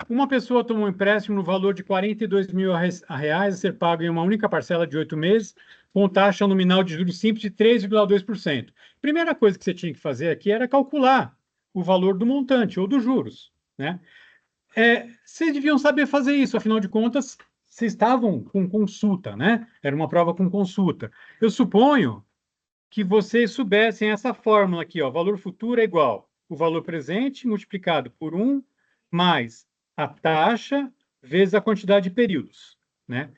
Uma pessoa tomou um empréstimo no valor de R$ 42.000 a ser pago em uma única parcela de 8 meses, com taxa nominal de juros simples de 3,2%. Primeira coisa que você tinha que fazer aqui era calcular o valor do montante ou dos juros, né? Vocês deviam saber fazer isso, afinal de contas, vocês estavam com consulta, né? Era uma prova com consulta. Eu suponho que vocês soubessem essa fórmula aqui, ó, valor futuro é igual o valor presente multiplicado por 1 mais a taxa vezes a quantidade de períodos, né?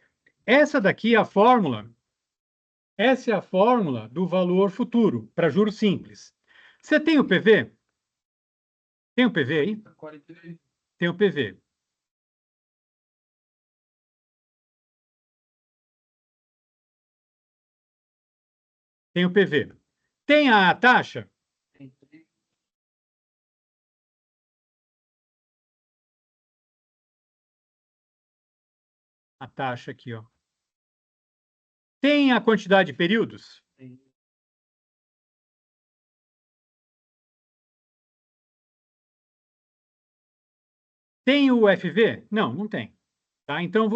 Essa daqui é a fórmula, essa é a fórmula do valor futuro para juros simples. Você tem o PV? Tem o PV aí? Tem o PV. Tem o PV. Tem a taxa? A taxa aqui, ó. Tem a quantidade de períodos? Tem o FV? Não, não tem. Tá? Então,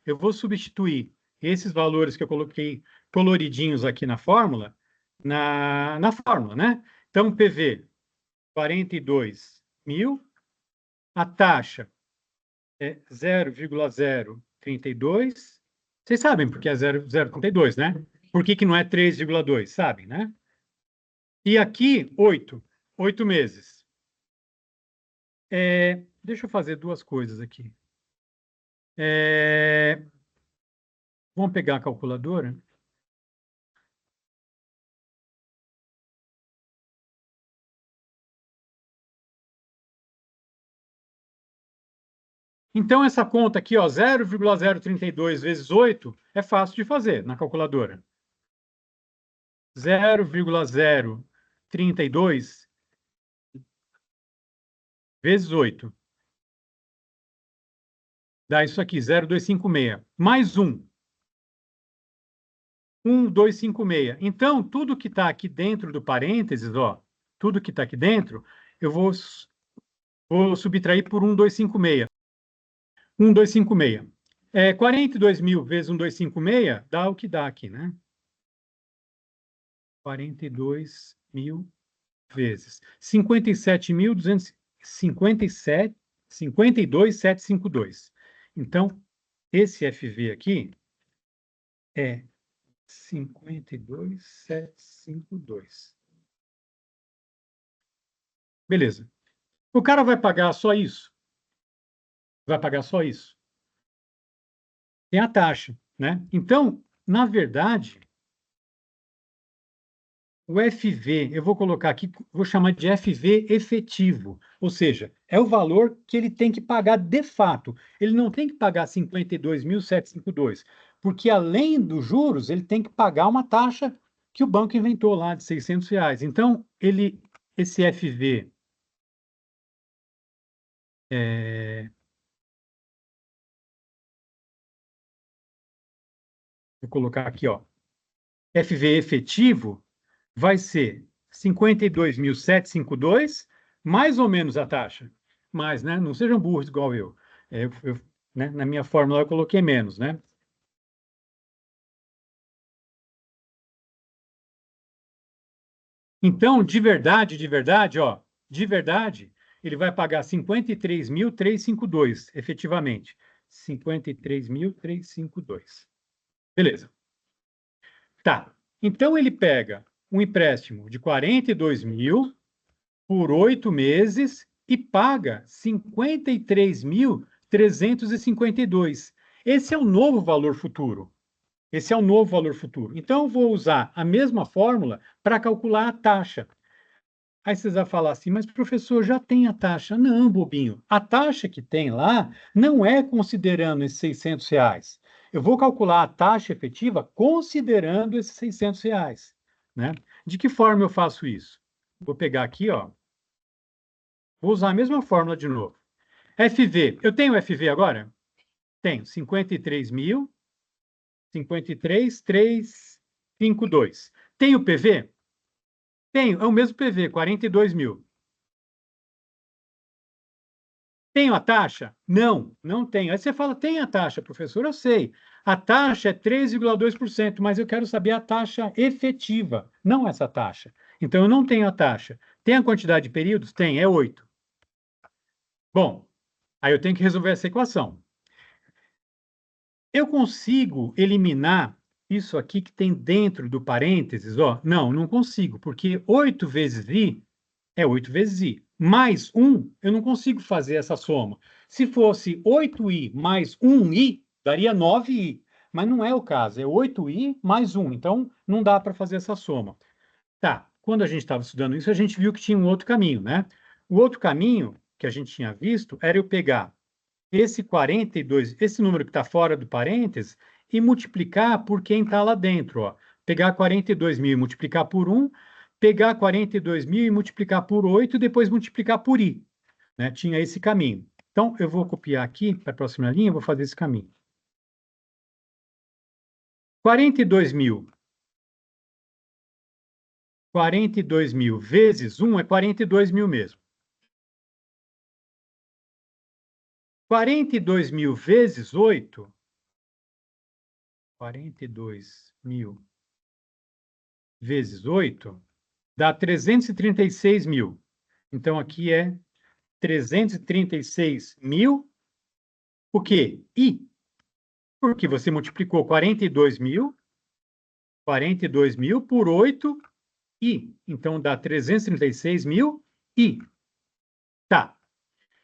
eu vou substituir esses valores que eu coloquei coloridinhos aqui na fórmula, na fórmula, né? Então, PV, 42.000, a taxa é 0,032. Vocês sabem porque é 0,032, né? Por que não é 3,2? Sabem, né? E aqui, 8 meses. Deixa eu fazer duas coisas aqui. Vamos pegar a calculadora? Então, essa conta aqui, ó, 0,032 vezes 8, é fácil de fazer na calculadora. 0,032 vezes 8. Dá isso aqui, 0,256. Mais 1. 1,256. Então, tudo que está aqui dentro do parênteses, ó, tudo que está aqui dentro, eu vou subtrair por 1,256. 1,256. 42.000 vezes 1,256 dá o que dá aqui, né? 42.000 vezes 52.752. Então, esse FV aqui é 52.752. Beleza. O cara vai pagar só isso? Vai pagar só isso? Tem a taxa, né? Então, na verdade, o FV, eu vou colocar aqui, vou chamar de FV efetivo, ou seja, é o valor que ele tem que pagar de fato. Ele não tem que pagar 52.752, porque além dos juros, ele tem que pagar uma taxa que o banco inventou lá de R$ 600. Então, esse FV vou colocar aqui, ó, FV efetivo vai ser 52.752, mais ou menos a taxa. Mais, né? Não sejam burros igual eu. Né? Na minha fórmula eu coloquei menos, né? Então, de verdade, ó, de verdade, ele vai pagar 53.352, efetivamente. 53.352. Beleza. Tá. Então, ele pega um empréstimo de 42.000 por 8 meses e paga 53.352. Esse é o novo valor futuro. Esse é o novo valor futuro. Então, eu vou usar a mesma fórmula para calcular a taxa. Aí vocês vão falar assim, mas professor, já tem a taxa. Não, bobinho. A taxa que tem lá não é considerando esses R$ 600. Eu vou calcular a taxa efetiva considerando esses R$ 600, né? De que forma eu faço isso? Vou pegar aqui, ó. Vou usar a mesma fórmula de novo. FV. Eu tenho FV agora? Tenho. 53.000, 53.352. Tenho PV? Tenho. É o mesmo PV, 42.000. Tenho a taxa? Não, não tenho. Aí você fala, tem a taxa, professor? Eu sei. A taxa é 3,2%, mas eu quero saber a taxa efetiva, não essa taxa. Então, eu não tenho a taxa. Tem a quantidade de períodos? Tem, é 8. Bom, aí eu tenho que resolver essa equação. Eu consigo eliminar isso aqui que tem dentro do parênteses? Ó? Não, não consigo, porque 8 vezes i é 8 vezes i. Mais 1, eu não consigo fazer essa soma. Se fosse 8i mais 1i, daria 9i. Mas não é o caso, é 8i mais 1. Então, não dá para fazer essa soma. Tá, quando a gente estava estudando isso, a gente viu que tinha um outro caminho, né? O outro caminho que a gente tinha visto era eu pegar esse 42, esse número que está fora do parênteses, e multiplicar por quem está lá dentro. Ó. Pegar 42.000 e multiplicar por 1, pegar 42.000 e multiplicar por 8, e depois multiplicar por i. Né? Tinha esse caminho. Então, eu vou copiar aqui para a próxima linha, vou fazer esse caminho. 42.000. 42.000 vezes 1 é 42.000 mesmo. 42.000 vezes 8, 42.000 vezes 8, dá 336.000. Então, aqui é 336.000, o quê? I. Porque você multiplicou 42.000 por 8, I. Então, dá 336.000 I. Tá.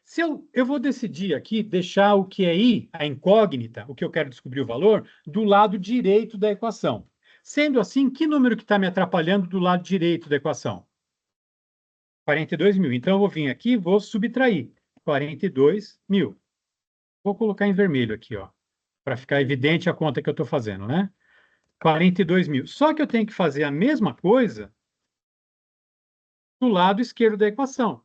Se eu vou decidir aqui deixar o que é I, a incógnita, o que eu quero descobrir o valor, do lado direito da equação. Sendo assim, que número que está me atrapalhando do lado direito da equação? 42.000. Então, eu vou vir aqui e vou subtrair 42.000. Vou colocar em vermelho aqui, ó, para ficar evidente a conta que eu estou fazendo, né? 42.000. Só que eu tenho que fazer a mesma coisa do lado esquerdo da equação.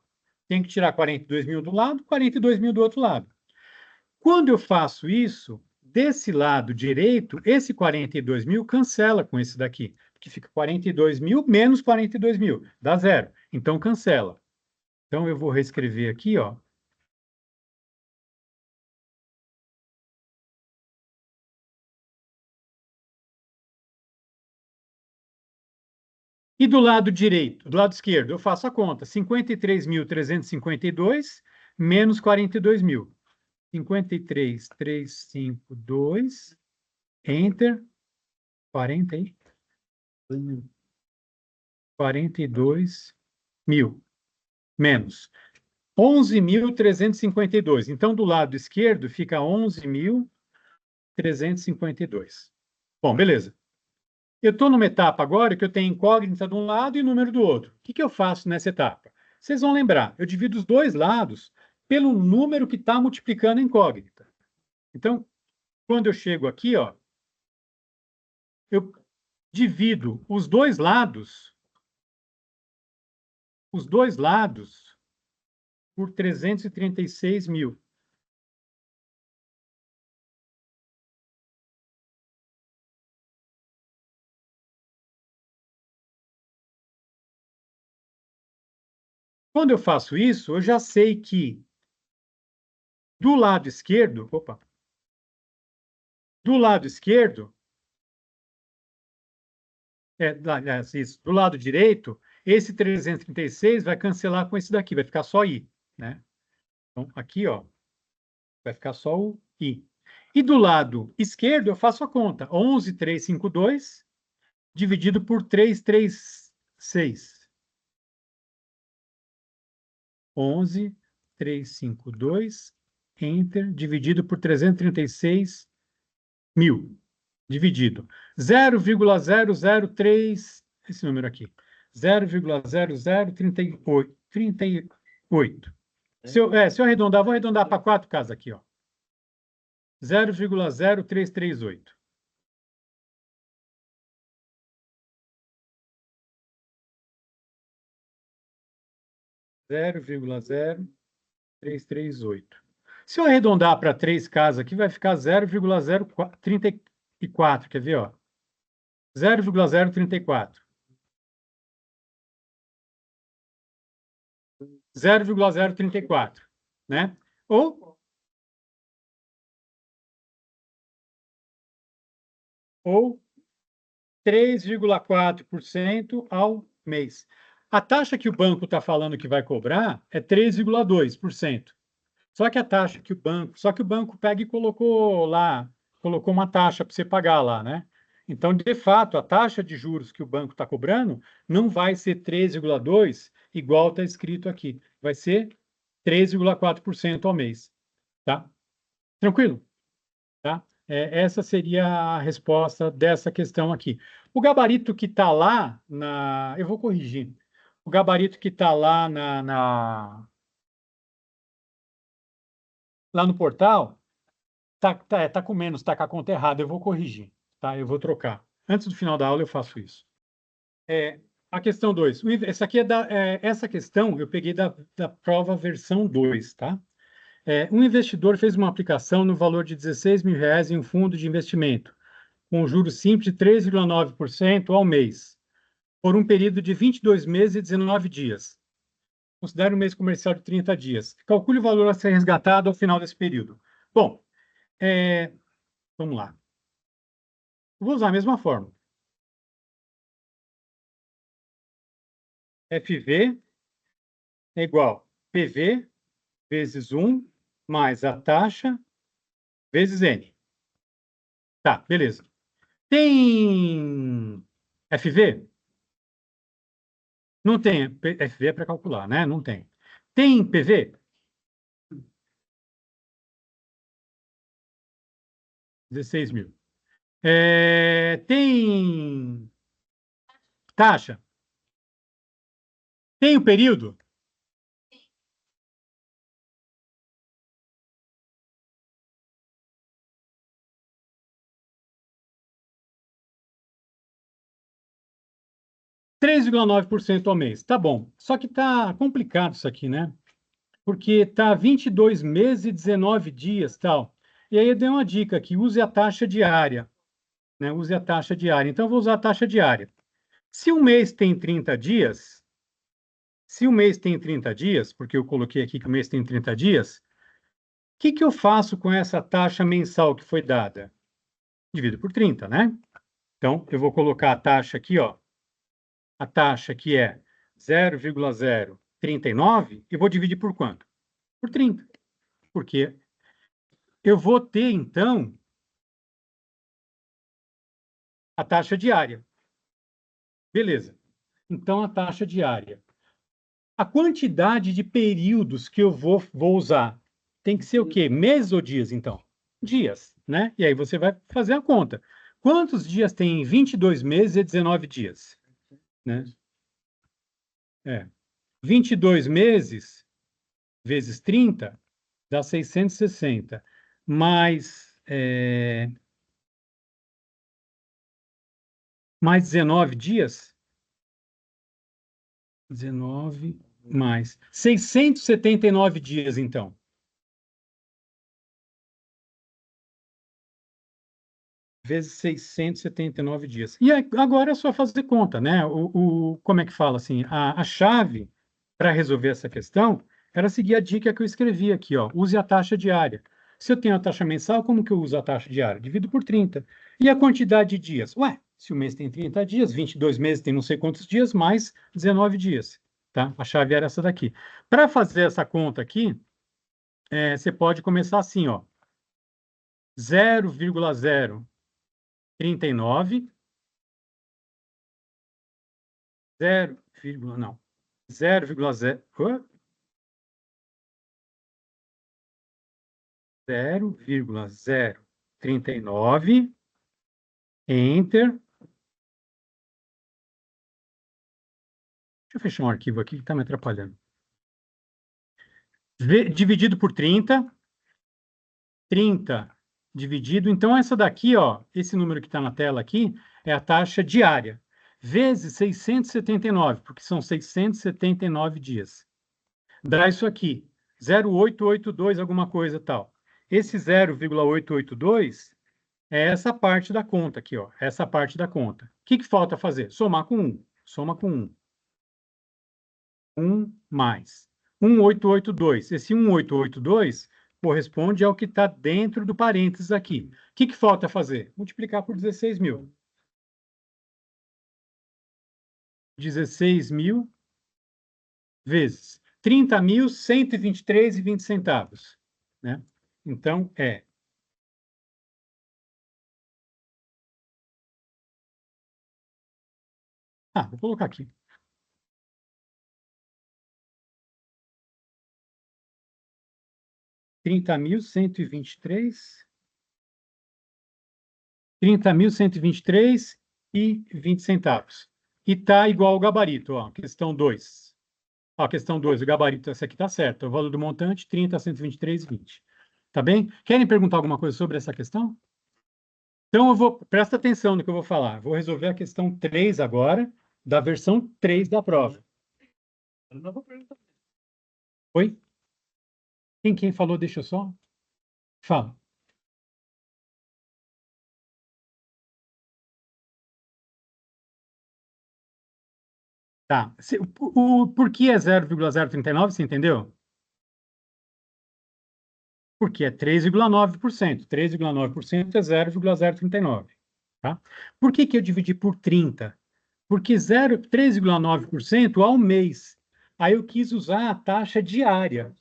Tenho que tirar 42.000 do lado, 42.000 do outro lado. Quando eu faço isso, desse lado direito, esse 42.000 cancela com esse daqui, porque fica 42.000 menos 42.000, dá zero. Então, cancela. Então, eu vou reescrever aqui, ó. E do lado direito, do lado esquerdo, eu faço a conta. 53.352 menos 42.000. 53.352, Enter, 42.000, menos 11.352. Então, do lado esquerdo fica 11.352. Bom, beleza. Eu estou numa etapa agora que eu tenho incógnita de um lado e número do outro. O que eu faço nessa etapa? Vocês vão lembrar, eu divido os dois lados pelo número que está multiplicando a incógnita. Então, quando eu chego aqui, ó, eu divido os dois lados por 336.000. Quando eu faço isso, eu já sei que do lado esquerdo, do lado esquerdo, do lado direito, esse 336 vai cancelar com esse daqui, vai ficar só I, né? Então, aqui, ó, vai ficar só o I. E do lado esquerdo, eu faço a conta. 11.352 dividido por 336. 11.352, Enter, dividido por 336.000. Dividido. 0,003, esse número aqui. 0,0038. Se eu arredondar, vou arredondar para 4 casas aqui, ó. 0,0338. Se eu arredondar para 3 casas aqui, vai ficar 0,034. Quer ver, ó? 0,034. 0,034, né? ou 3,4% ao mês. A taxa que o banco está falando que vai cobrar é 3,2%. Só que o banco pega e colocou lá, colocou uma taxa para você pagar lá, né? Então, de fato, a taxa de juros que o banco está cobrando não vai ser 3,2, igual está escrito aqui. Vai ser 3,4% ao mês, tá? Tranquilo? Tá? Essa seria a resposta dessa questão aqui. O gabarito que está lá eu vou corrigir. O gabarito que está lá lá no portal tá com menos, tá com a conta errada. Eu vou corrigir, tá? Eu vou trocar. Antes do final da aula eu faço isso. A questão 2. Essa aqui essa questão eu peguei da prova versão 2, tá? Um investidor fez uma aplicação no valor de R$ 16.000 em um fundo de investimento, com juros simples de 3,9% ao mês, por um período de 22 meses e 19 dias. Considere um mês comercial de 30 dias. Calcule o valor a ser resgatado ao final desse período. Bom, vamos lá. Vou usar a mesma fórmula. FV é igual PV vezes 1 mais a taxa vezes N. Tá, beleza. Tem FV? Não tem. FV é para calcular, né? Não tem. Tem PV? 16 mil. Tem taxa? Tem o período? 3,9% ao mês. Tá bom. Só que tá complicado isso aqui, né? Porque tá 22 meses e 19 dias, tal. E aí eu dei uma dica aqui, use a taxa diária, né? Use a taxa diária. Então eu vou usar a taxa diária. Se um mês tem 30 dias, se o mês tem 30 dias, porque eu coloquei aqui que o mês tem 30 dias, o que eu faço com essa taxa mensal que foi dada? Divido por 30, né? Então, eu vou colocar a taxa aqui, ó. A taxa que é 0,039 e vou dividir por quanto? Por 30. Porque eu vou ter, então, a taxa diária. Beleza. Então, a taxa diária. A quantidade de períodos que eu vou usar tem que ser o quê? Meses ou dias, então? Dias, né? E aí você vai fazer a conta. Quantos dias tem 22 meses e 19 dias? Né? 22 meses vezes 30 dá 660. Mais 19 dias? 19 mais 679 dias, então. Vezes 679 dias. E agora é só fazer conta, né? Como é que fala assim? A chave para resolver essa questão era seguir a dica que eu escrevi aqui, ó. Use a taxa diária. Se eu tenho a taxa mensal, como que eu uso a taxa diária? Divido por 30. E a quantidade de dias? Ué, se o mês tem 30 dias, 22 meses tem não sei quantos dias, mais 19 dias. Tá? A chave era essa daqui. Para fazer essa conta aqui, você pode começar assim, ó. 0,039, 0, não, 0,039, Enter. Deixa eu fechar um arquivo aqui que está me atrapalhando. Dividido por 30. 30 dividido. Então, essa daqui, ó, esse número que está na tela aqui, é a taxa diária, vezes 679, porque são 679 dias. Dá isso aqui, 0,882 alguma coisa tal. Esse 0,882 é essa parte da conta aqui, ó, essa parte da conta. O que falta fazer? Somar com 1. Soma com 1. 1 mais 1,882. Esse 1,882 corresponde ao que está dentro do parênteses aqui. O que falta fazer? Multiplicar por 16 mil. 16 mil vezes 30.123,20 centavos, né? Então, vou colocar aqui. 30.123 e 20 centavos. E está igual ao gabarito, ó, questão 2. Ó, questão 2, o gabarito, essa aqui está certa. O valor do montante, 30, 123,20. Tá bem? Querem perguntar alguma coisa sobre essa questão? Então, presta atenção no que eu vou falar. Vou resolver a questão 3 agora, da versão 3 da prova. Oi? Quem falou, deixa eu só. Fala. Tá. Por que é 0,039, você entendeu? Porque é 3,9%. 3,9% é 0,039. Tá? Por que eu dividi por 30? Porque 3,9% ao mês. Aí eu quis usar a taxa diária.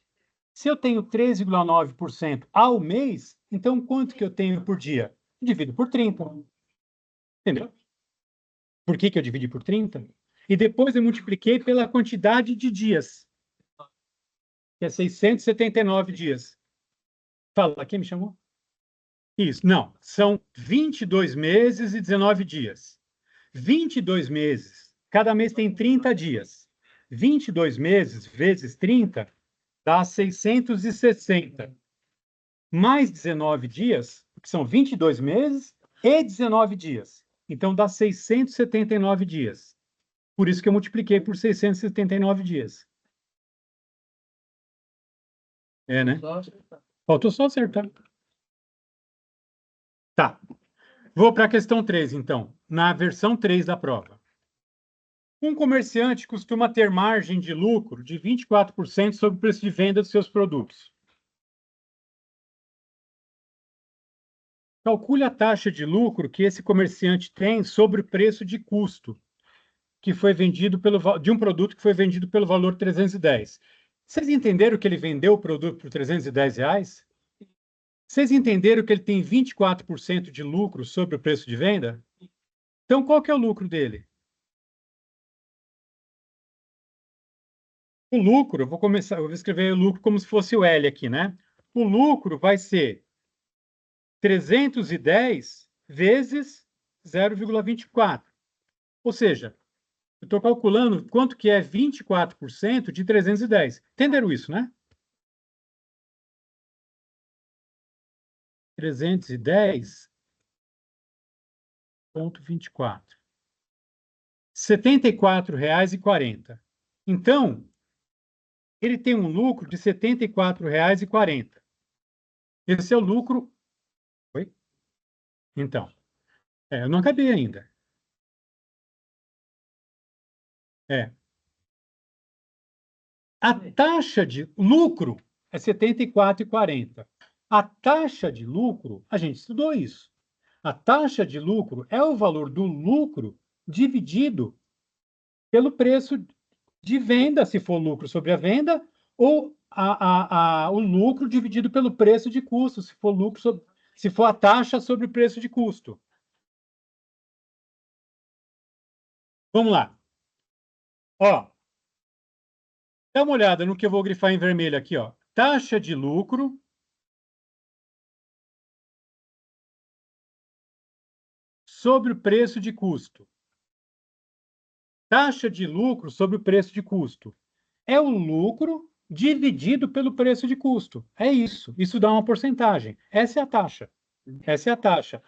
Se eu tenho 3,9% ao mês, então quanto que eu tenho por dia? Divido por 30. Entendeu? Por que eu dividi por 30? E depois eu multipliquei pela quantidade de dias, que é 679 dias. Fala, quem me chamou? Isso, não, são 22 meses e 19 dias. 22 meses, cada mês tem 30 dias. 22 meses vezes 30 dá 660. Mais 19 dias, que são 22 meses e 19 dias. Então dá 679 dias. Por isso que eu multipliquei por 679 dias. É, né? Faltou só acertar. Tá. Vou para a questão 3, então. Na versão 3 da prova. Um comerciante costuma ter margem de lucro de 24% sobre o preço de venda dos seus produtos. Calcule a taxa de lucro que esse comerciante tem sobre o preço de custo que foi vendido de um produto que foi vendido pelo valor 310. Vocês entenderam que ele vendeu o produto por R$ 310? Vocês entenderam que ele tem 24% de lucro sobre o preço de venda? Então, qual que é o lucro dele? O lucro, eu vou escrever o lucro como se fosse o L aqui, né? O lucro vai ser 310 vezes 0,24. Ou seja, eu estou calculando quanto que é 24% de 310. Entenderam isso, né? 310,24. R$ 74,40. Então, ele tem um lucro de R$ 74,40. Esse é o lucro. Oi? Então, eu não acabei ainda. É. A taxa de lucro é 74,40. A taxa de lucro, a gente estudou isso. A taxa de lucro é o valor do lucro dividido pelo preço de venda, se for lucro sobre a venda, ou o lucro dividido pelo preço de custo, se for a taxa sobre o preço de custo. Vamos lá. Ó, dá uma olhada no que eu vou grifar em vermelho aqui, ó. Taxa de lucro sobre o preço de custo. Taxa de lucro sobre o preço de custo. É o lucro dividido pelo preço de custo. É isso. Isso dá uma porcentagem. Essa é a taxa. Essa é a taxa.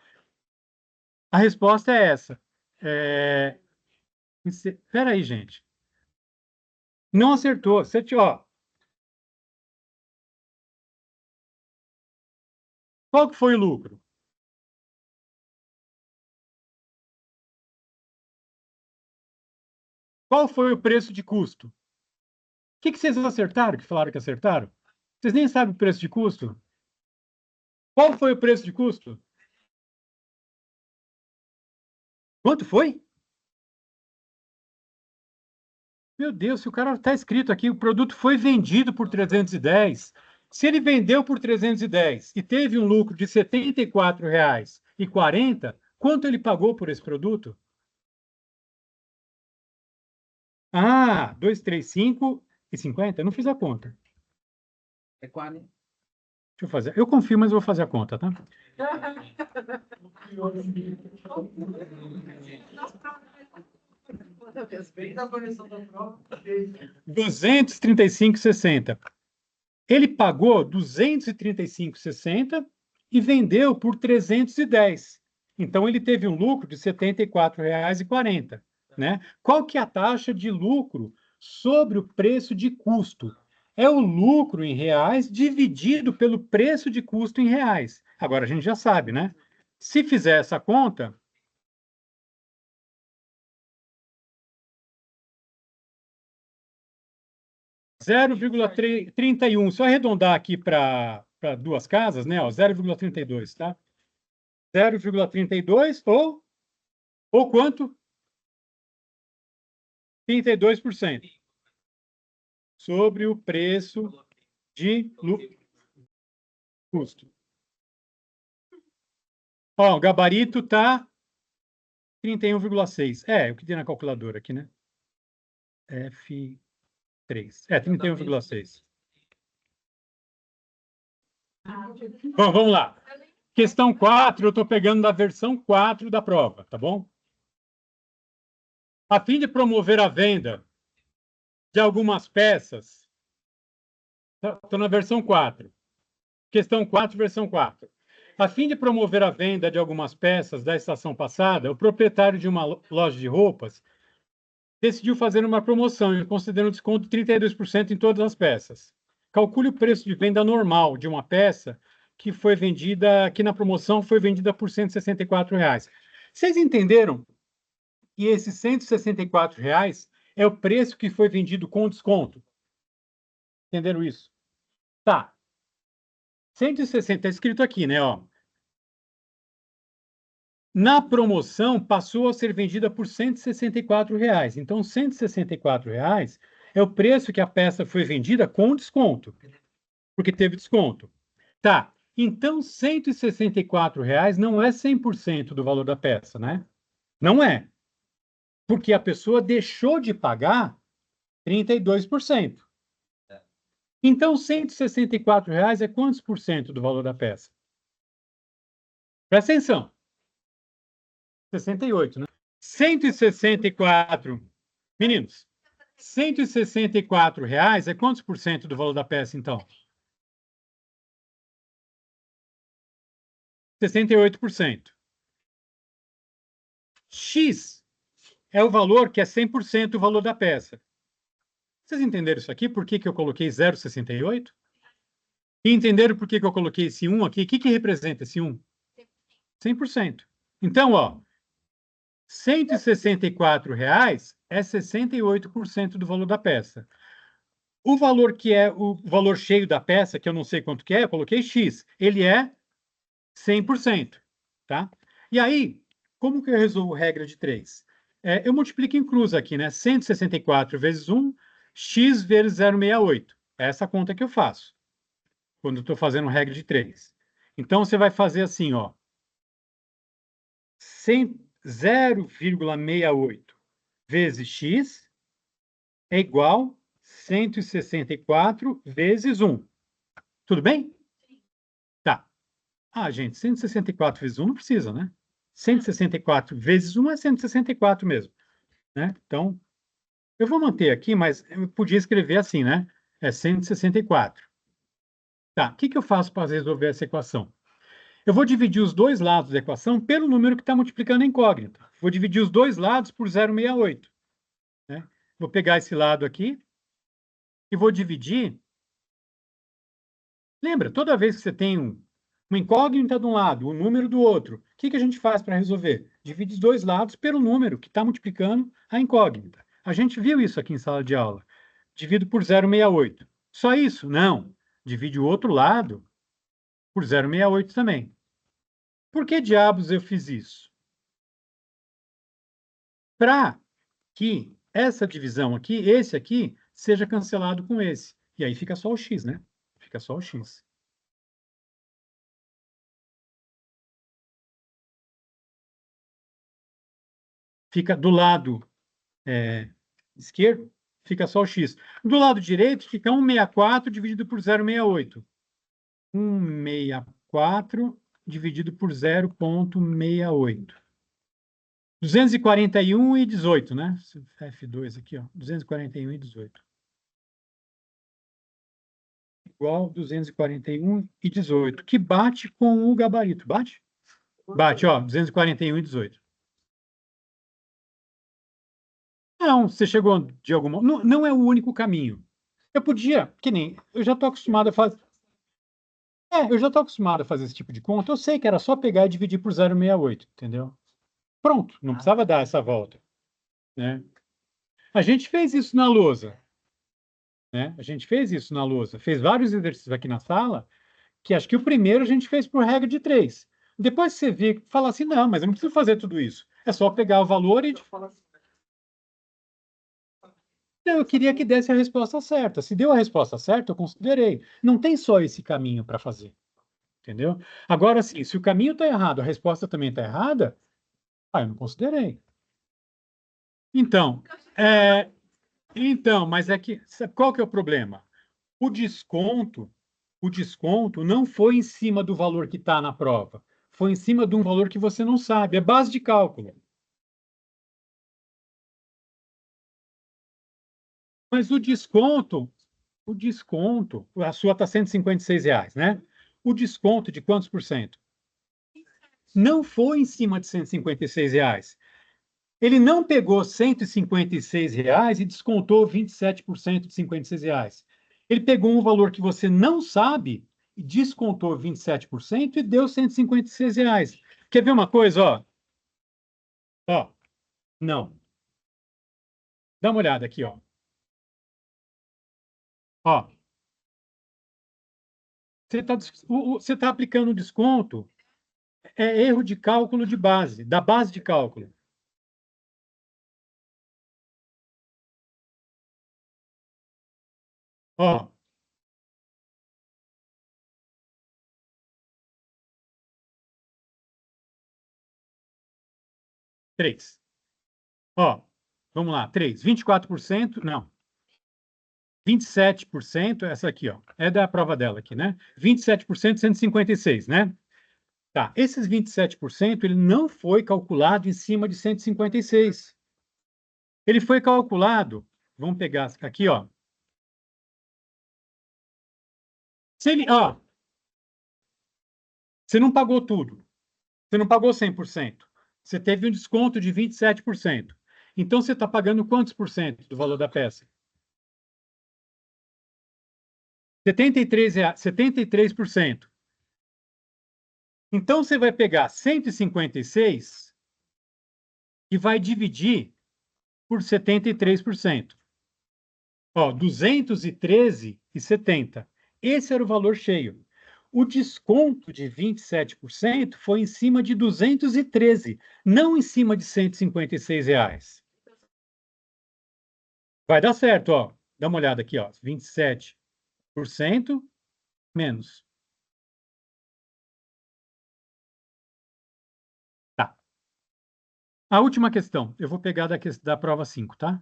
A resposta é essa. Espera aí, gente. Não acertou. Ó, qual que foi o lucro? Qual foi o preço de custo? O que vocês acertaram, que falaram que acertaram? Vocês nem sabem o preço de custo? Qual foi o preço de custo? Quanto foi? Meu Deus, se o cara está escrito aqui, o produto foi vendido por 310. Se ele vendeu por 310 e teve um lucro de R$ 74,40, quanto ele pagou por esse produto? Ah, 235,50. Eu não fiz a conta. É 40. Deixa eu fazer. Eu confio, mas eu vou fazer a conta, tá? 235,60. Ele pagou 235,60 e vendeu por 310. Então, ele teve um lucro de R$ 74,40, né? Qual que é a taxa de lucro sobre o preço de custo? É o lucro em reais dividido pelo preço de custo em reais. Agora, a gente já sabe, né? Se fizer essa conta, 0,31. Se eu arredondar aqui para duas casas, né? 0,32, tá? 0,32 ou quanto? 32% sobre o preço de custo. Ó, o gabarito tá 31,6. É, o que tem na calculadora aqui, né? F3. É, 31,6. Bom, vamos lá. Questão 4, eu estou pegando da versão 4 da prova, tá bom? A fim de promover a venda de algumas peças, estou na versão 4. Questão 4, versão 4. A fim de promover a venda de algumas peças da estação passada, o proprietário de uma loja de roupas decidiu fazer uma promoção, considerando desconto de 32% em todas as peças. Calcule o preço de venda normal de uma peça que foi vendida, que na promoção foi vendida por R$ 164. Vocês entenderam que esses R$ 164 é o preço que foi vendido com desconto? Entenderam isso? Tá. 160, está escrito aqui, né? Ó. Na promoção, passou a ser vendida por R$ 164. Então, R$ 164 é o preço que a peça foi vendida com desconto, porque teve desconto. Tá. Então, R$ 164 não é 100% do valor da peça, né? Não é. Porque a pessoa deixou de pagar 32%. Então, R$ 164 é quantos por cento do valor da peça? Presta atenção. 68, né? 164, meninos, R$ 164 é quantos por cento do valor da peça, então? 68%. X é o valor que é 100% do valor da peça. Vocês entenderam isso aqui? Por que que eu coloquei 0,68? E entenderam por que que eu coloquei esse 1 aqui? O que que representa esse 1? 100%. Então, ó, R$ 164 é 68% do valor da peça. O valor que é o valor cheio da peça, que eu não sei quanto que é, eu coloquei X. Ele é 100%, tá? E aí, como que eu resolvo regra de 3? Eu multiplico em cruz aqui, né? 164 vezes 1, X vezes 0,68. É essa conta que eu faço, quando eu estou fazendo regra de 3. Então, você vai fazer assim, ó. 0,68 vezes X é igual a 164 vezes 1. Tudo bem? Tá. Ah, gente, 164 vezes 1 não precisa, né? 164 vezes 1 é 164 mesmo, né? Então, eu vou manter aqui, mas eu podia escrever assim, né? É 164. Tá, o que que eu faço para resolver essa equação? Eu vou dividir os dois lados da equação pelo número que está multiplicando a incógnita. Vou dividir os dois lados por 0,68. Né? Vou pegar esse lado aqui e vou dividir. Lembra, toda vez que você tem uma incógnita de um lado, o número do outro, o que que a gente faz para resolver? Divide os dois lados pelo número que está multiplicando a incógnita. A gente viu isso aqui em sala de aula. Divido por 0,68. Só isso? Não. divide o outro lado por 0,68 também. Por que diabos eu fiz isso? Para que essa divisão aqui, esse aqui, seja cancelado com esse. E aí fica só o x, né? Fica só o x. Fica do lado esquerdo, fica só o x. Do lado direito, fica 164 dividido por 0,68. 164 dividido por 0,68. 241 e 18, né? F2 aqui, ó. 241 e 18. Igual 241 e 18, que bate com o gabarito. Bate? Bate, ó, 241 e 18. Não, você chegou de alguma... Não, não é o único caminho. Eu podia, que nem... Eu já estou acostumado a fazer... eu já estou acostumado a fazer esse tipo de conta. Eu sei que era só pegar e dividir por 0,68, entendeu? Pronto, não precisava dar essa volta, né? A gente fez isso na lousa, né? A gente fez isso na lousa. Fez vários exercícios aqui na sala, que acho que o primeiro a gente fez por regra de 3. Depois você vê, fala assim, não, mas eu não preciso fazer tudo isso. É só pegar o valor e... Não, eu queria que desse a resposta certa. Se deu a resposta certa, eu considerei. Não tem só esse caminho para fazer, entendeu? Agora, sim, se o caminho está errado, a resposta também está errada, eu não considerei. Então, mas é que sabe qual que é o problema? O desconto, o desconto não foi em cima do valor que está na prova, foi em cima de um valor que você não sabe. É base de cálculo. Mas o desconto, a sua está R$ 156, né? O desconto de quantos por cento? Não foi em cima de R$ 156. Ele não pegou R$ 156 e descontou 27% de R$ 56. Ele pegou um valor que você não sabe e descontou 27% e deu R$ 156. Quer ver uma coisa, ó? Ó, não. Dá uma olhada aqui, ó. Ó, você tá aplicando desconto, é erro de cálculo de base, da base de cálculo. Ó, 3. Ó, vamos lá, 3. 24%, não. 27%, essa aqui, ó, é da prova dela aqui, né? 27%, 156, né? Tá, esses 27%, ele não foi calculado em cima de 156. Ele foi calculado, vamos pegar aqui, ó. Se ele, ó, você não pagou tudo. Você não pagou 100%. Você teve um desconto de 27%. Então, você está pagando quantos por cento do valor da peça? 73 reais, 73%. Então, você vai pegar 156 e vai dividir por 73%. Ó, 213,70. Esse era o valor cheio. O desconto de 27% foi em cima de 213, não em cima de R$ 156. Vai dar certo, ó. Dá uma olhada aqui, ó. 27% menos. Tá. A última questão. Eu vou pegar da prova 5, tá?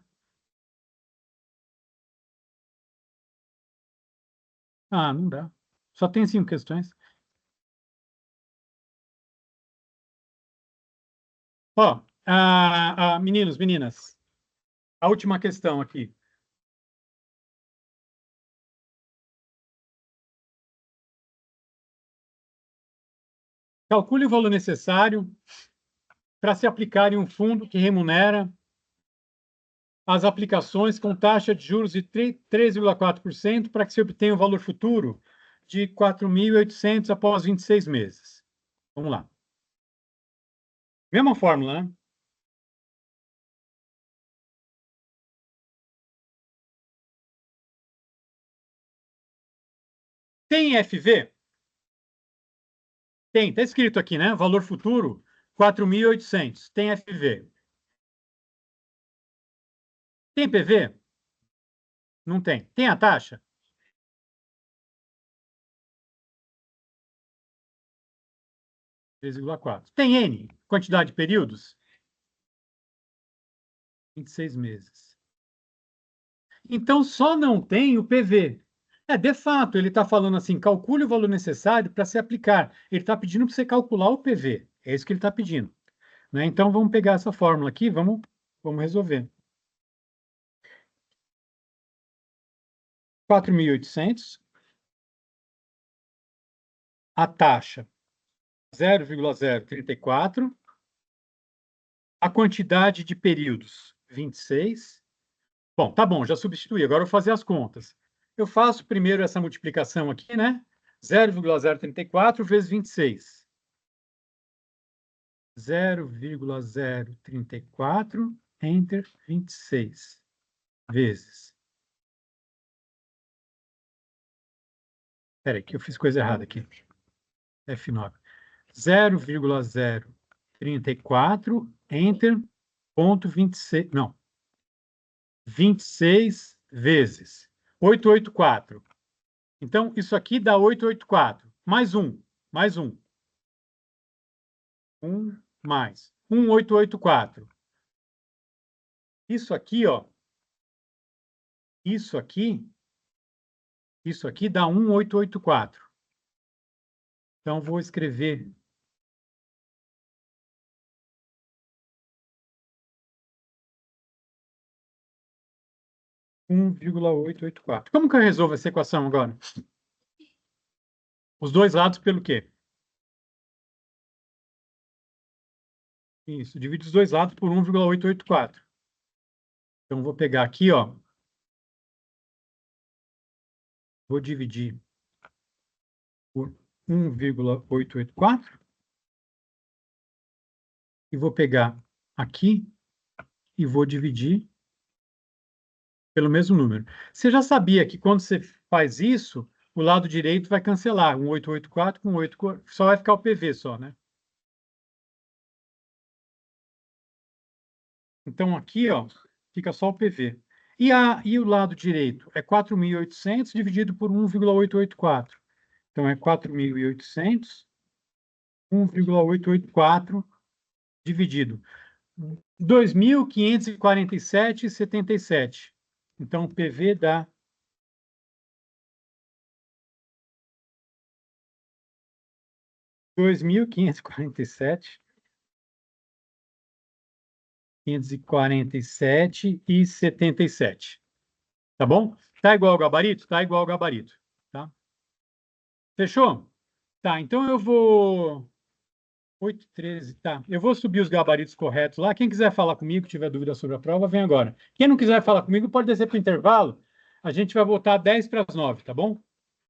Ah, não dá. Só tem 5 questões. Ó, meninos, meninas, a última questão aqui. Calcule o valor necessário para se aplicar em um fundo que remunera as aplicações com taxa de juros de 3,4% para que se obtenha o valor futuro de 4.800 após 26 meses. Vamos lá. Mesma fórmula, né? Tem FV? Tem, está escrito aqui, né? Valor futuro, 4.800. Tem FV. Tem PV? Não tem. Tem a taxa? (3,4). Tem N? Quantidade de períodos? 26 meses. Então, só não tem o PV. De fato, ele está falando assim, calcule o valor necessário para se aplicar. Ele está pedindo para você calcular o PV. É isso que ele está pedindo. Né? Então, vamos pegar essa fórmula aqui, vamos resolver. 4.800. A taxa, 0,034. A quantidade de períodos, 26. Bom, tá bom, já substituí. Agora eu vou fazer as contas. Eu faço primeiro essa multiplicação aqui, né? 0,034 vezes 26. 0,034 enter 26 vezes. Espera aí, que eu fiz coisa errada aqui. F9. 0,034 enter ponto 26. Não. 26 vezes 884. Então, isso aqui dá 884. Mais um. Mais um. 1 mais 1884. Isso aqui, ó. Isso aqui dá 1884. Então, vou escrever 1,884. Como que eu resolvo essa equação agora? Os dois lados pelo quê? Isso, divide os dois lados por 1,884. Então, vou pegar aqui, ó. Vou dividir por 1,884. E vou pegar aqui e vou dividir pelo mesmo número. Você já sabia que quando você faz isso, o lado direito vai cancelar. 1,884 com 8, só vai ficar o PV só, né? Então, aqui, ó, fica só o PV. E o lado direito é 4.800 dividido por 1,884. Então, é 4.800, 1,884 dividido 2.547,77. Então, o PV dá 2.547,77. Tá bom? Tá igual ao gabarito? Tá igual ao gabarito. Tá? Fechou? Tá, então eu vou... 8,13, tá. Eu vou subir os gabaritos corretos lá. Quem quiser falar comigo, tiver dúvida sobre a prova, vem agora. Quem não quiser falar comigo, pode descer para o intervalo. A gente vai voltar 10 para as 9, tá bom?